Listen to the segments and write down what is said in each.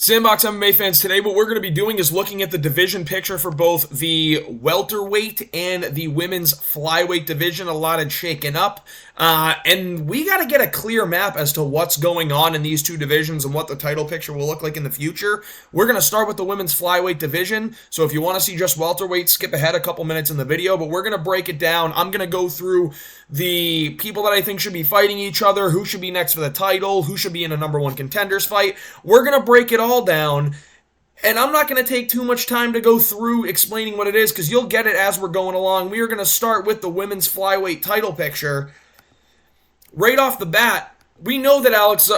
Sandbox MMA fans, today what we're going to be doing is looking at the division picture for both the welterweight and the women's flyweight division. A lot had shaken up, and we got to get a clear map as to what's going on in these two divisions and what the title picture will look like in the future. We're going to start with the women's flyweight division, so if you want to see just welterweight, skip ahead a couple minutes in the video, but we're going to break it down. I'm going to go through the people that I think should be fighting each other, who should be next for the title, who should be in a number one contenders fight. We're going to break it all down, and I'm not going to take too much time to go through explaining what it is because you'll get it as we're going along. We are going to start with the women's flyweight title picture. Right off the bat, we know that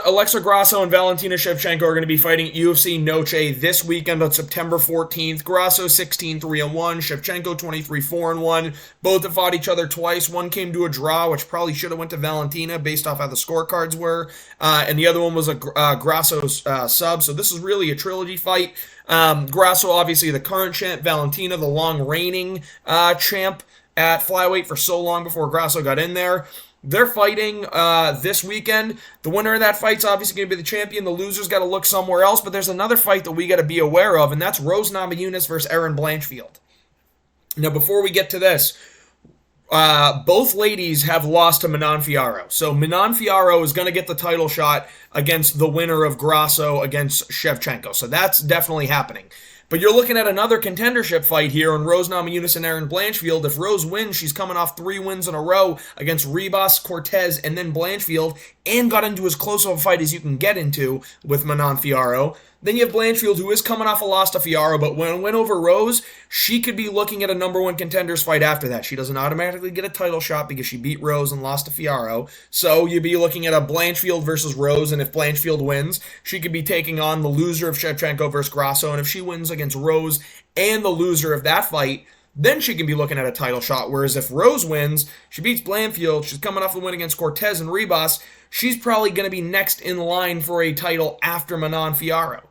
Alexa Grasso and Valentina Shevchenko are going to be fighting at UFC Noche this weekend on September 14th. Grasso 16-3-1, Shevchenko 23-4-1. Both have fought each other twice. One came to a draw, which probably should have went to Valentina based off how the scorecards were. And the other one was a Grasso sub. So this is really a trilogy fight. Grasso, obviously the current champ. Valentina, the long reigning champ at flyweight for so long before Grasso got in there. They're fighting this weekend. The winner of that fight's obviously going to be the champion. The loser's got to look somewhere else, but there's another fight that we got to be aware of, and that's Rose Namajunas versus Erin Blanchfield. Now, before we get to this, both ladies have lost to Manon Fiorot. So Manon Fiorot is going to get the title shot against the winner of Grasso against Shevchenko. So that's definitely happening. But you're looking at another contendership fight here on Rose Namajunas and Erin Blanchfield. If Rose wins, she's coming off 3 wins in a row against Ribas, Cortez, and then Blanchfield, and got into as close of a fight as you can get into with Manon Fiorot. Then you have Blanchfield, who is coming off a loss to Fiorot, but when it went over Rose, she could be looking at a number one contenders fight after that. She doesn't automatically get a title shot because she beat Rose and lost to Fiorot. So you'd be looking at a Blanchfield versus Rose, and if Blanchfield wins, she could be taking on the loser of Shevchenko versus Grasso, and if she wins against Rose and the loser of that fight, then she can be looking at a title shot. Whereas if Rose wins, she beats Blanchfield, she's coming off the win against Cortez and Ribas, she's probably going to be next in line for a title after Manon Fiorot.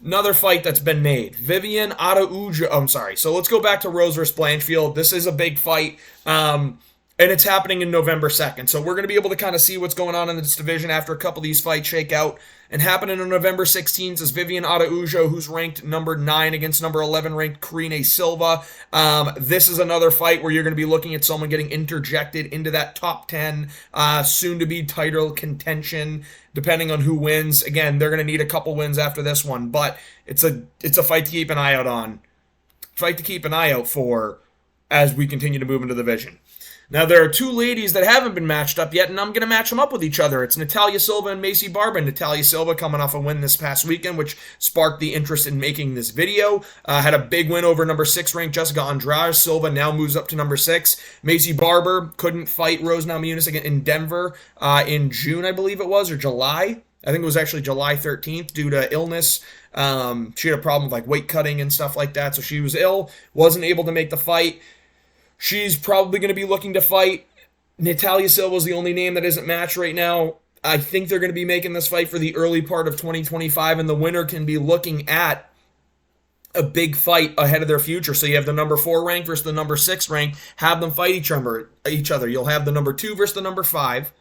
Another fight that's been made. Viviane Araújo. So let's go back to Rose versus Blanchfield. This is a big fight, and it's happening in November 2nd. So we're going to be able to kind of see what's going on in this division after a couple of these fights shake out. And happening on November 16th is Viviane Araújo, who's ranked number 9 against number 11 ranked Karine Silva. This is another fight where you're going to be looking at someone getting interjected into that top 10, soon-to-be title contention, depending on who wins. Again, they're going to need a couple wins after this one, but it's a fight to keep an eye out on. Fight to keep an eye out for as we continue to move into the division. Now, there are two ladies that haven't been matched up yet, and I'm going to match them up with each other. It's Natalia Silva and Maycee Barber. Natalia Silva coming off a win this past weekend, which sparked the interest in making this video. Had a big win over number 6 ranked Jessica Andrade. Silva now moves up to number 6. Maycee Barber couldn't fight Rose Namajunas again in Denver in June, I believe it was, or July. I think it was actually July 13th due to illness. She had a problem with weight cutting and stuff like that, so she was ill, wasn't able to make the fight. She's probably going to be looking to fight. Natalia Silva is the only name that isn't matched right now. I think they're going to be making this fight for the early part of 2025, and the winner can be looking at a big fight ahead of their future. So you have the number 4 ranked versus the number 6 ranked. Have them fight each other. You'll have the number 2 versus the number 5.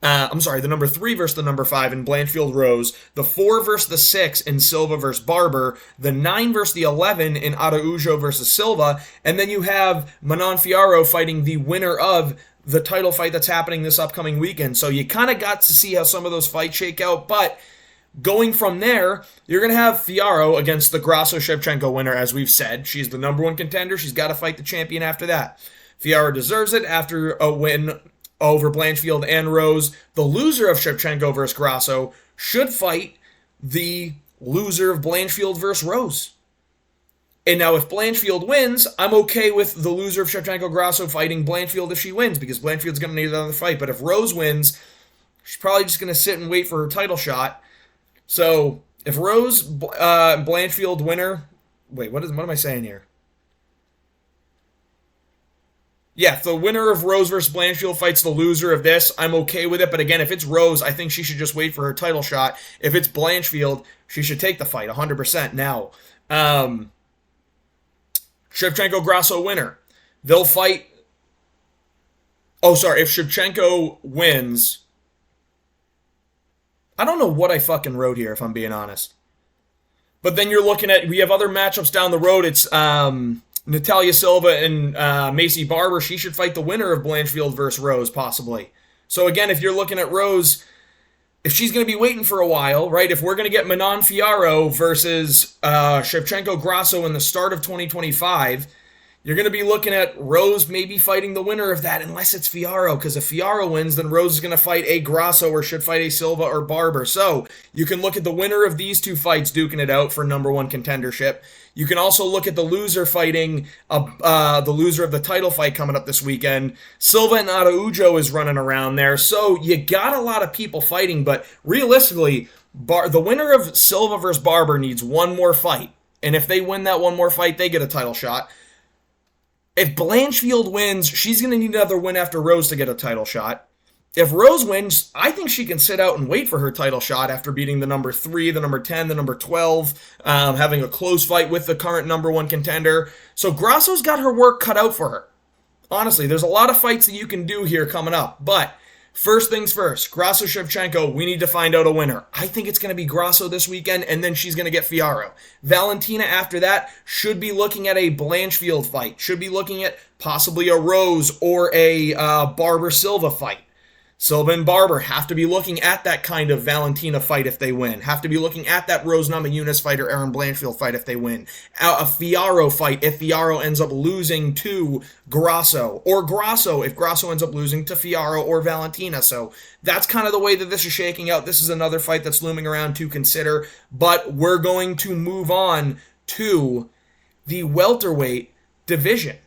The number 3 versus the number 5 in Blanchfield Rose, the 4 versus the 6 in Silva versus Barber, the 9 versus the 11 in Araújo versus Silva, and then you have Manon Fiorot fighting the winner of the title fight that's happening this upcoming weekend. So you kind of got to see how some of those fights shake out, but going from there, you're going to have Fiorot against the Grasso-Shevchenko winner, as we've said. She's the number 1 contender. She's got to fight the champion after that. Fiorot deserves it after a win over Blanchfield and Rose. The loser of Shevchenko versus Grasso should fight the loser of Blanchfield versus Rose. And now if Blanchfield wins, I'm okay with the loser of Shevchenko Grasso fighting Blanchfield if she wins, because Blanchfield's going to need another fight. But if Rose wins, she's probably just going to sit and wait for her title shot. So if Rose, Blanchfield winner... Wait, what am I saying here? Yeah, if the winner of Rose versus Blanchfield fights the loser of this, I'm okay with it. But again, if it's Rose, I think she should just wait for her title shot. If it's Blanchfield, she should take the fight 100% now. Shevchenko Grasso winner. They'll fight. Oh, sorry. If Shevchenko wins, I don't know what I fucking wrote here, if I'm being honest. But then you're looking at, we have other matchups down the road. It's Natalia Silva and Macy Barber. She should fight the winner of Blanchfield versus Rose, possibly. So again, if you're looking at Rose, if she's going to be waiting for a while, right? If we're going to get Manon Fiorot versus Shevchenko Grasso in the start of 2025, you're going to be looking at Rose maybe fighting the winner of that, unless it's Fiorot, because if Fiorot wins, then Rose is going to fight a Grasso or should fight a Silva or Barber. So you can look at the winner of these two fights duking it out for number one contendership. You can also look at the loser fighting the loser of the title fight coming up this weekend. Silva and Araujo is running around there. So you got a lot of people fighting, but realistically, the winner of Silva versus Barber needs one more fight. And if they win that one more fight, they get a title shot. If Blanchfield wins, she's going to need another win after Rose to get a title shot. If Rose wins, I think she can sit out and wait for her title shot after beating the number 3, the number 10, the number 12, having a close fight with the current number 1 contender. So Grasso's got her work cut out for her. Honestly, there's a lot of fights that you can do here coming up. But first things first, Grasso Shevchenko, we need to find out a winner. I think it's going to be Grasso this weekend, and then she's going to get Fiorot. Valentina, after that, should be looking at a Blanchfield fight. Should be looking at possibly a Rose or a Barber-Silva fight. Silva and Barber have to be looking at that kind of Valentina fight if they win. Have to be looking at that Rose Namajunas fight or Erin Blanchfield fight if they win. A Fiorot fight if Fiorot ends up losing to Grasso. Or Grasso if Grasso ends up losing to Fiorot or Valentina. So that's kind of the way that this is shaking out. This is another fight that's looming around to consider. But we're going to move on to the welterweight division.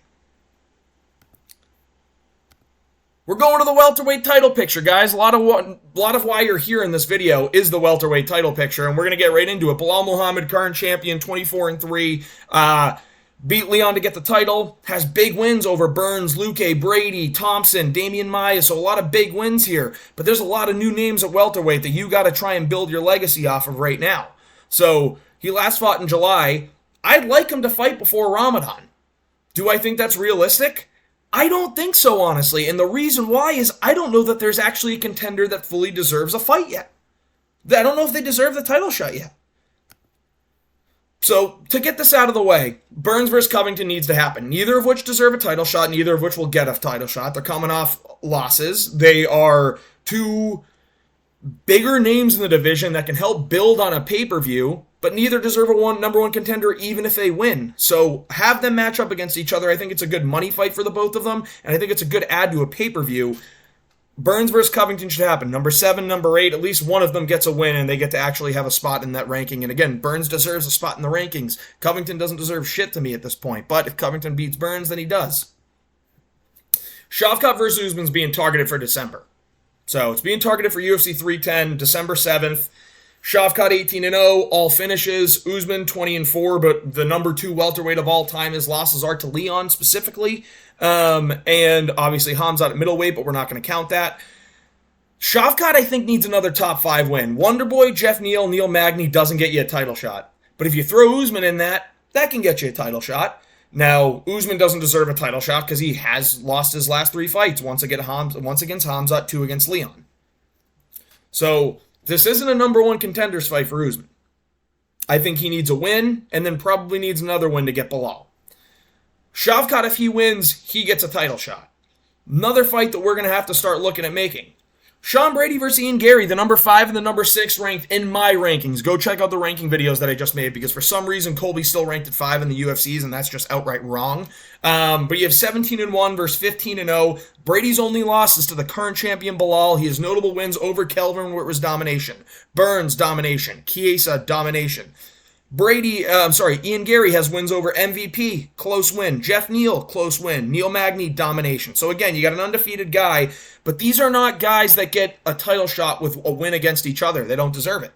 We're going to the welterweight title picture, guys. A lot of why you're here in this video is the welterweight title picture, and we're going to get right into it. Belal Muhammad, current champion, 24-3, beat Leon to get the title, has big wins over Burns, Luque, Brady, Thompson, Damian Maia, so a lot of big wins here. But there's a lot of new names at welterweight that you got to try and build your legacy off of right now. So he last fought in July. I'd like him to fight before Ramadan. Do I think that's realistic? I don't think so, honestly, and the reason why is I don't know that there's actually a contender that fully deserves a fight yet. I don't know if they deserve the title shot yet. So, to get this out of the way, Burns versus Covington needs to happen, neither of which deserve a title shot, neither of which will get a title shot. They're coming off losses. They are two bigger names in the division that can help build on a pay-per-view, but neither deserve a number one contender even if they win. So have them match up against each other. I think it's a good money fight for the both of them, and I think it's a good add to a pay-per-view. Burns versus Covington should happen. Number 7, number 8, at least one of them gets a win, and they get to actually have a spot in that ranking. And again, Burns deserves a spot in the rankings. Covington doesn't deserve shit to me at this point, but if Covington beats Burns, then he does. Shavkat versus Usman's being targeted for December. So it's being targeted for UFC 310, December 7th. Shavkat 18-0, all finishes. Usman 20-4, but the number 2 welterweight of all time, his losses are to Leon specifically. And obviously Hamzat at middleweight, but we're not going to count that. Shavkat, I think, needs another top 5 win. Wonderboy, Jeff Neal, Neil Magny doesn't get you a title shot. But if you throw Usman in that can get you a title shot. Now, Usman doesn't deserve a title shot because he has lost his last 3 fights. Once against Hamzat, 2 against Leon. So this isn't a number 1 contenders fight for Usman. I think he needs a win, and then probably needs another win to get Belal. Shavkat, if he wins, he gets a title shot. Another fight that we're going to have to start looking at making. Sean Brady versus Ian Gary, the number 5 and the number 6 ranked in my rankings. Go check out the ranking videos that I just made, because for some reason Colby's still ranked at 5 in the UFCs, and that's just outright wrong. But you have 17-1 versus 15-0. Brady's only loss is to the current champion Belal. He has notable wins over Kelvin, where it was domination. Burns, domination. Chiesa, domination. Ian Gary has wins over MVP, close win. Jeff Neal, close win. Neil Magny, domination. So again, you got an undefeated guy, but these are not guys that get a title shot with a win against each other. They don't deserve it.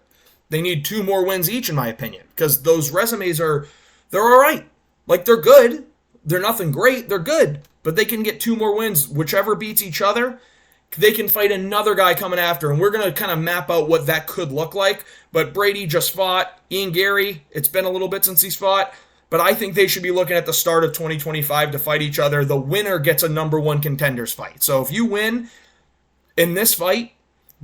They need 2 more wins each, in my opinion, because those resumes they're all right. Like, they're good. They're nothing great. They're good, but they can get 2 more wins. Whichever beats each other, they can fight another guy coming after, and we're going to kind of map out what that could look like. But Brady just fought. Ian Gary, it's been a little bit since he's fought, but I think they should be looking at the start of 2025 to fight each other. The winner gets a number 1 contenders fight. So if you win in this fight,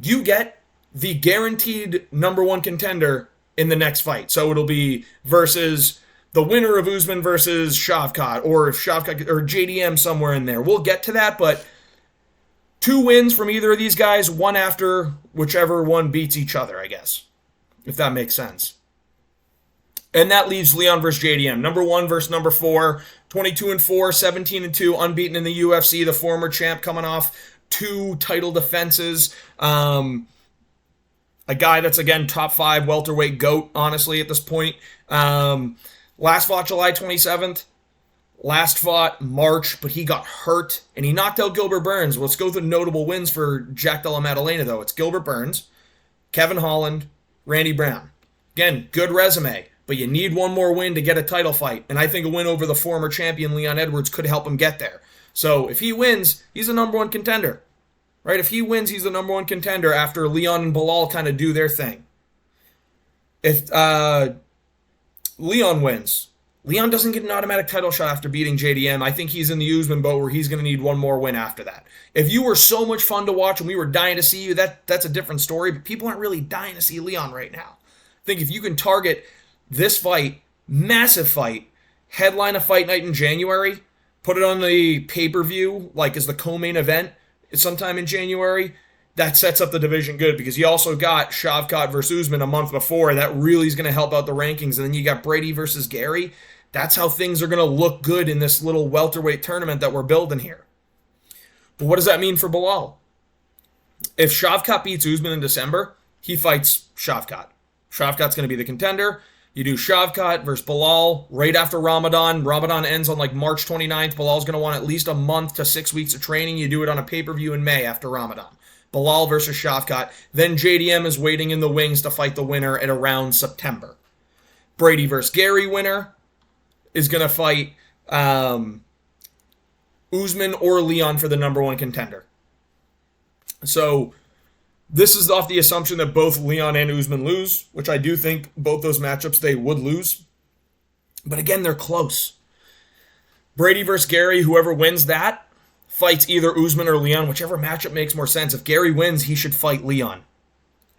you get the guaranteed number 1 contender in the next fight. So it'll be versus the winner of Usman versus Shavkat, or if Shavkat or JDM somewhere in there. We'll get to that, but 2 wins from either of these guys, one after whichever one beats each other, I guess, if that makes sense. And that leaves Leon versus JDM. Number 1 versus number 4, 22-4, 17-2, unbeaten in the UFC. The former champ coming off 2 title defenses. A guy that's, again, top 5 welterweight GOAT, honestly, at this point. Last fought July 27th. Last fought March, but he got hurt, and he knocked out Gilbert Burns. Well, let's go through the notable wins for Jack Della Maddalena, though. It's Gilbert Burns, Kevin Holland, Randy Brown. Again, good resume, but you need one more win to get a title fight, and I think a win over the former champion Leon Edwards could help him get there. So if he wins, he's the number 1 contender. Right? If he wins, he's the number 1 contender after Leon and Belal kind of do their thing. If Leon wins, Leon doesn't get an automatic title shot after beating JDM. I think he's in the Usman boat where he's going to need one more win after that. If you were so much fun to watch and we were dying to see you, that's a different story, but people aren't really dying to see Leon right now. I think if you can target this fight, massive fight, headline a fight night in January, put it on the pay-per-view, like as the co-main event, sometime in January, that sets up the division good, because you also got Shavkat versus Usman a month before. That really is going to help out the rankings. And then you got Brady versus Gary. That's how things are going to look good in this little welterweight tournament that we're building here. But what does that mean for Belal? If Shavkat beats Usman in December, he fights Shavkat. Shavkat's going to be the contender. You do Shavkat versus Belal right after Ramadan. Ramadan ends on like March 29th. Belal's going to want at least a month to 6 weeks of training. You do it on a pay-per-view in May after Ramadan. Belal versus Shavkat. Then JDM is waiting in the wings to fight the winner at around September. Brady versus Gary winner is going to fight Usman or Leon for the number 1 contender. So this is off the assumption that both Leon and Usman lose, which I do think both those matchups they would lose. But again, they're close. Brady versus Gary, whoever wins that, fights either Usman or Leon, whichever matchup makes more sense. If Gary wins, he should fight Leon.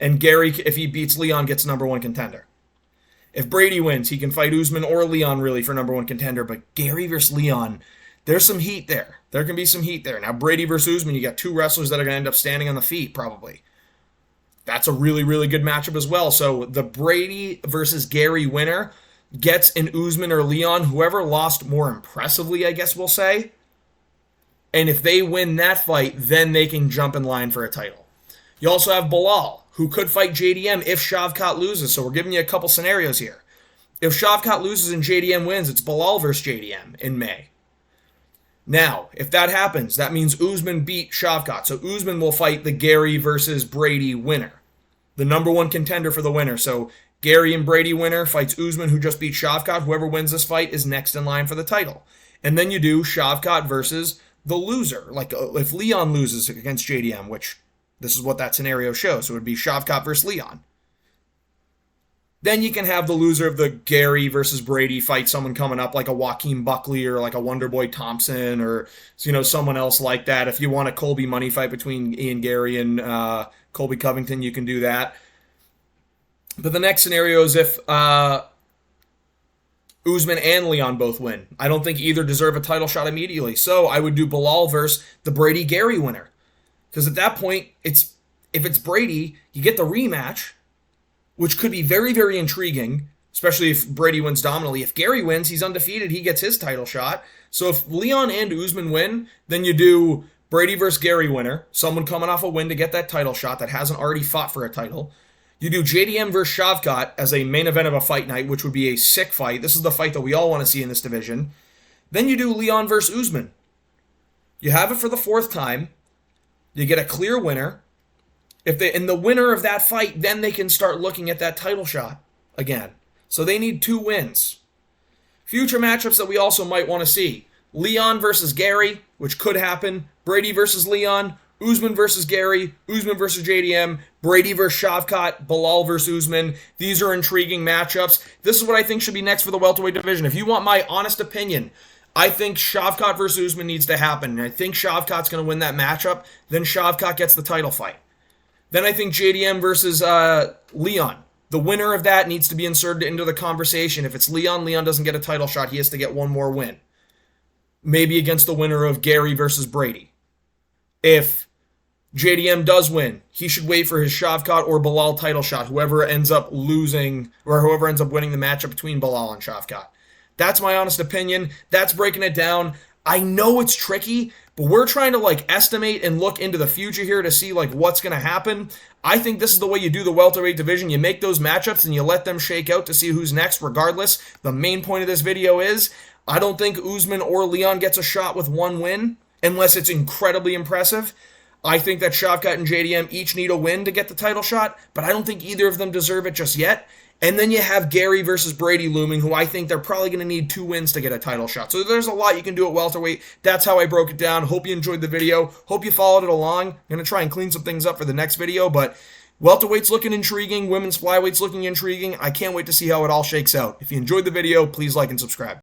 And Gary, if he beats Leon, gets number 1 contender. If Brady wins, he can fight Usman or Leon, really, for number 1 contender. But Gary versus Leon, there's some heat there. There can be some heat there. Now, Brady versus Usman, you got 2 wrestlers that are going to end up standing on the feet, probably. That's a really, really good matchup as well. So the Brady versus Gary winner gets an Usman or Leon, whoever lost more impressively, I guess we'll say. And if they win that fight, then they can jump in line for a title. You also have Belal, who could fight JDM if Shavkat loses. So we're giving you a couple scenarios here. If Shavkat loses and JDM wins, it's Belal versus JDM in May. Now, if that happens, that means Usman beat Shavkat. So Usman will fight the Gary versus Brady winner, the number 1 contender for the winner. So Gary and Brady winner fights Usman, who just beat Shavkat. Whoever wins this fight is next in line for the title. And then you do Shavkat versus the loser. Like if Leon loses against JDM, which this is what that scenario shows. So it would be Shavkat versus Leon. Then you can have the loser of the Gary versus Brady fight someone coming up like a Joaquin Buckley or like a Wonderboy Thompson or someone else like that. If you want a Colby money fight between Ian Gary and Colby Covington, you can do that. But the next scenario is if Usman and Leon both win. I don't think either deserve a title shot immediately. So I would do Belal versus the Brady-Gary winner. Because at that point, if it's Brady, you get the rematch, which could be very, very intriguing, especially if Brady wins dominantly. If Gary wins, he's undefeated. He gets his title shot. So if Leon and Usman win, then you do Brady versus Gary winner, someone coming off a win to get that title shot that hasn't already fought for a title. You do JDM versus Shavkat as a main event of a fight night, which would be a sick fight. This is the fight that we all want to see in this division. Then you do Leon versus Usman. You have it for the 4th time. You get a clear winner. And the winner of that fight, then they can start looking at that title shot again. So they need 2 wins. Future matchups that we also might want to see. Leon versus Gary, which could happen. Brady versus Leon. Usman versus Gary. Usman versus JDM. Brady versus Shavkat. Belal versus Usman. These are intriguing matchups. This is what I think should be next for the welterweight division. If you want my honest opinion, I think Shavkat versus Usman needs to happen. And I think Shavkat's going to win that matchup. Then Shavkat gets the title fight. Then I think JDM versus Leon. The winner of that needs to be inserted into the conversation. If it's Leon, Leon doesn't get a title shot. He has to get one more win. Maybe against the winner of Gary versus Brady. If JDM does win, he should wait for his Shavkat or Belal title shot, whoever ends up losing or whoever ends up winning the matchup between Belal and Shavkat. That's my honest opinion. That's breaking it down. I know it's tricky, but we're trying to estimate and look into the future here to see what's going to happen. I think this is the way you do the welterweight division. You make those matchups and you let them shake out to see who's next regardless. The main point of this video is I don't think Usman or Leon gets a shot with one win unless it's incredibly impressive. I think that Shavkat and JDM each need a win to get the title shot, but I don't think either of them deserve it just yet. And then you have Gary versus Brady looming, who I think they're probably going to need 2 wins to get a title shot. So there's a lot you can do at welterweight. That's how I broke it down. Hope you enjoyed the video. Hope you followed it along. I'm going to try and clean some things up for the next video, but welterweight's looking intriguing. Women's flyweight's looking intriguing. I can't wait to see how it all shakes out. If you enjoyed the video, please like and subscribe.